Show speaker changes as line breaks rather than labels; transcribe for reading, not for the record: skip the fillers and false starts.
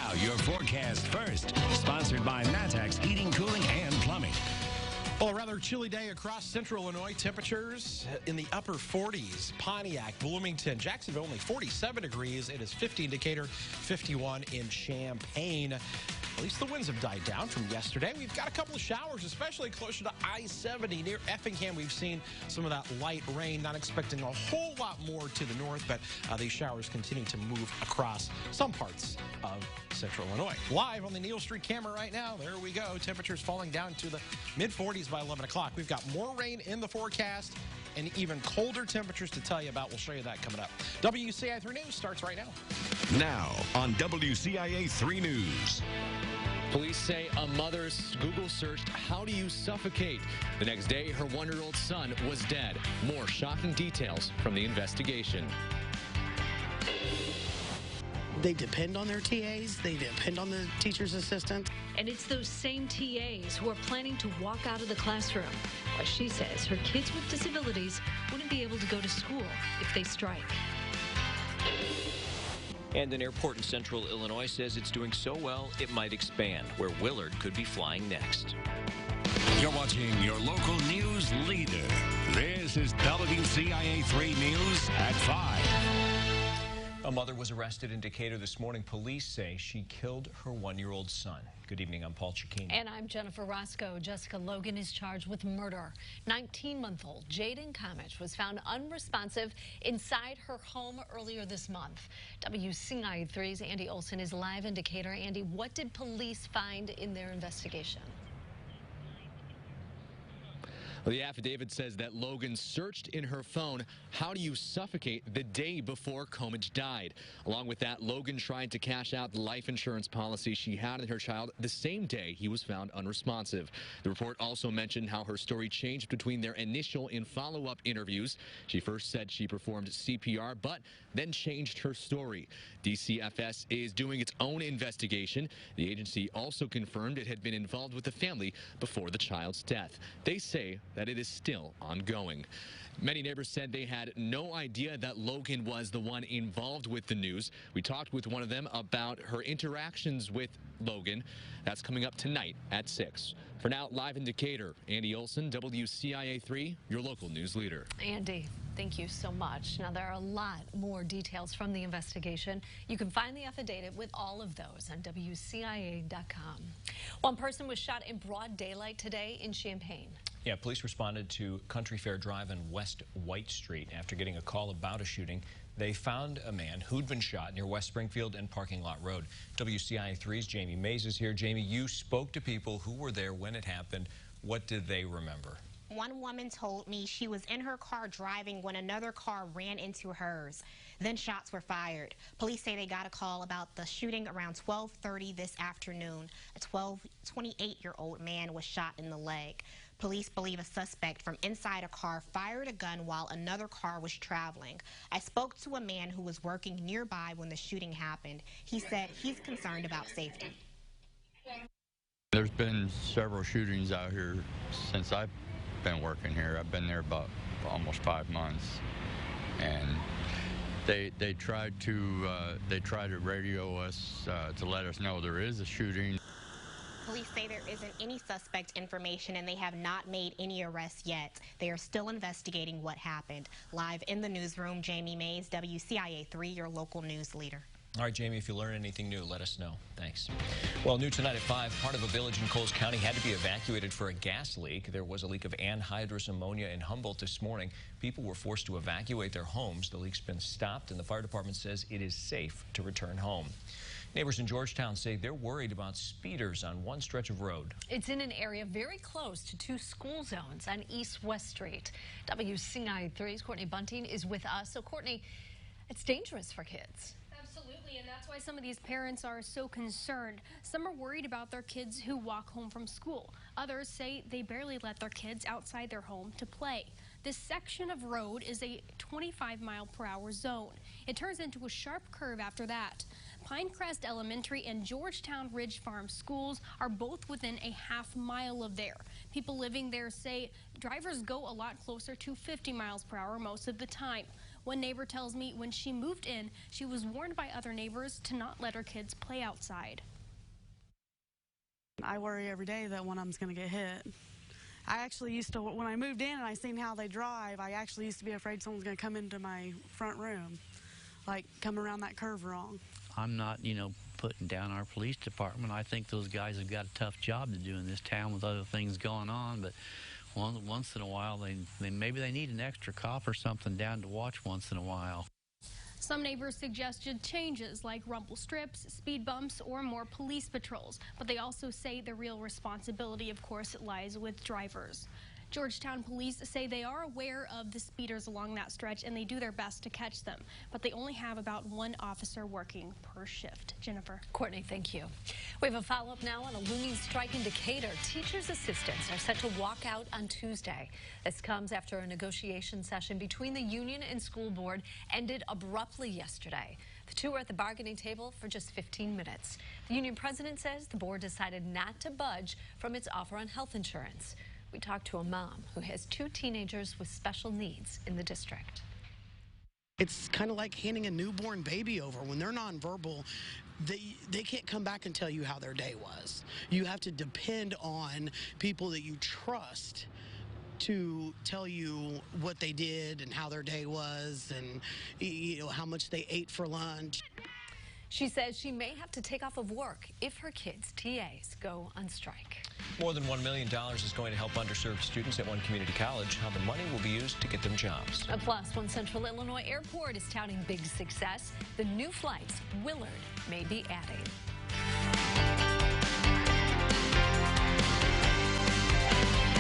Now, your forecast first, sponsored by Matex Heating, Cooling, and Plumbing.
Well, a rather chilly day across central Illinois. Temperatures in the upper 40s. Pontiac, Bloomington, Jacksonville only 47 degrees. It is 50 in Decatur, 51 in Champaign. At least the winds have died down from yesterday. We've got a couple of showers, especially closer to I-70 near Effingham. We've seen some of that light rain. Not expecting a whole lot more to the north, but these showers continue to move across some parts of central Illinois. Live on the Neal Street camera right now. There we go. Temperatures falling down to the mid-40s by 11 o'clock. We've got more rain in the forecast and even colder temperatures to tell you about. We'll show you that coming up. WCIA 3 News starts right now.
Now on WCIA 3 News.
Police say a mother Google searched, "How do you suffocate?" The next day, her 1-year-old son was dead. More shocking details from the investigation.
They depend on their TAs. They depend on the teacher's assistant.
And it's those same TAs who are planning to walk out of the classroom. But she says her kids with disabilities wouldn't be able to go to school if they strike.
And an airport in central Illinois says it's doing so well it might expand, where Willard could be flying next.
You're watching your local news leader. This is WCIA 3 News at 5.
A mother was arrested in Decatur this morning. Police say she killed her 1-year-old son. Good evening, I'm Paul Cicchini.
And I'm Jennifer Roscoe. Jessica Logan is charged with murder. 19-month-old Jaden Comich was found unresponsive inside her home earlier this month. WCIA 3's Andy Olson is live in Decatur. Andy, what did police find in their investigation?
Well, the affidavit says that Logan searched in her phone, "How do you suffocate?" the day before Comich died. Along with that, Logan tried to cash out the life insurance policy she had in her child the same day he was found unresponsive. The report also mentioned how her story changed between their initial and follow-up interviews. She first said she performed CPR, but then changed her story. DCFS is doing its own investigation. The agency also confirmed it had been involved with the family before the child's death. They say that it is still ongoing. Many neighbors said they had no idea that Logan was the one involved with the news. We talked with one of them about her interactions with Logan. That's coming up tonight at 6. For now, live in Decatur, Andy Olson, WCIA 3, your local news leader.
Andy, thank you so much. Now, there are a lot more details from the investigation. You can find the affidavit with all of those on WCIA.com. One person was shot in broad daylight today in Champaign.
Yeah, police responded to Country Fair Drive and West White Street after getting a call about a shooting. They found a man who'd been shot near West Springfield and Parking Lot Road. WCIA 3's Jamie Mays is here. Jamie, you spoke to people who were there when it happened. What did they remember?
One woman told me she was in her car driving when another car ran into hers. Then shots were fired. Police say they got a call about the shooting around 12:30 this afternoon. A 28-year-old man was shot in the leg. Police believe a suspect from inside a car fired a gun while another car was traveling. I spoke to a man who was working nearby when the shooting happened. He said he's concerned about safety.
There's been several shootings out here since I've been working here. I've been there about almost 5 months, and they tried to radio us to let us know there is a shooting.
Police say there isn't any suspect information and they have not made any arrests yet. They are still investigating what happened. Live in the newsroom, Jamie Mays, WCIA 3, your local news leader.
All right, Jamie, if you learn anything new, let us know. Thanks. Well, new tonight at 5, part of a village in Coles County had to be evacuated for a gas leak. There was a leak of anhydrous ammonia in Humboldt this morning. People were forced to evacuate their homes. The leak's been stopped, and the fire department says it is safe to return home. Neighbors in Georgetown say they're worried about speeders on one stretch of road.
It's in an area very close to 2 school zones on East West Street. WCIA 3's Courtney Bunting is with us. So, Courtney, it's dangerous for kids.
Absolutely, and that's why some of these parents are so concerned. Some are worried about their kids who walk home from school. Others say they barely let their kids outside their home to play. This section of road is a 25-mile-per-hour zone. It turns into a sharp curve after that. Pinecrest Elementary and Georgetown Ridge Farm schools are both within a half-mile of there. People living there say drivers go a lot closer to 50 miles per hour most of the time. One neighbor tells me when she moved in, she was warned by other neighbors to not let her kids play outside.
I worry every day that one of them's going to get hit. I actually used to, when I moved in and I seen how they drive, I actually used to be afraid someone's going to come into my front room, like come around that curve wrong.
I'm not, putting down our police department. I think those guys have got a tough job to do in this town with other things going on, but once in a while, maybe they need an extra cop or something down to watch once in a while.
Some neighbors suggested changes like rumble strips, speed bumps, or more police patrols. But they also say the real responsibility, of course, lies with drivers. Georgetown police say they are aware of the speeders along that stretch and they do their best to catch them. But they only have about one officer working per shift. Jennifer.
Courtney, thank you. We have a follow-up now on a looming strike in Decatur. Teachers' assistants are set to walk out on Tuesday. This comes after a negotiation session between the union and school board ended abruptly yesterday. The two were at the bargaining table for just 15 minutes. The union president says the board decided not to budge from its offer on health insurance. We talked to a mom who has two teenagers with special needs in the district.
It's kind of like handing a newborn baby over. When they're nonverbal, they can't come back and tell you how their day was. You have to depend on people that you trust to tell you what they did and how their day was and how much they ate for lunch.
She says she may have to take off of work if her kids' TAs go on strike.
More than $1 million is going to help underserved students at one community college. How the money will be used to get them jobs.
Plus, one Central Illinois airport is touting big success. The new flights Willard may be adding.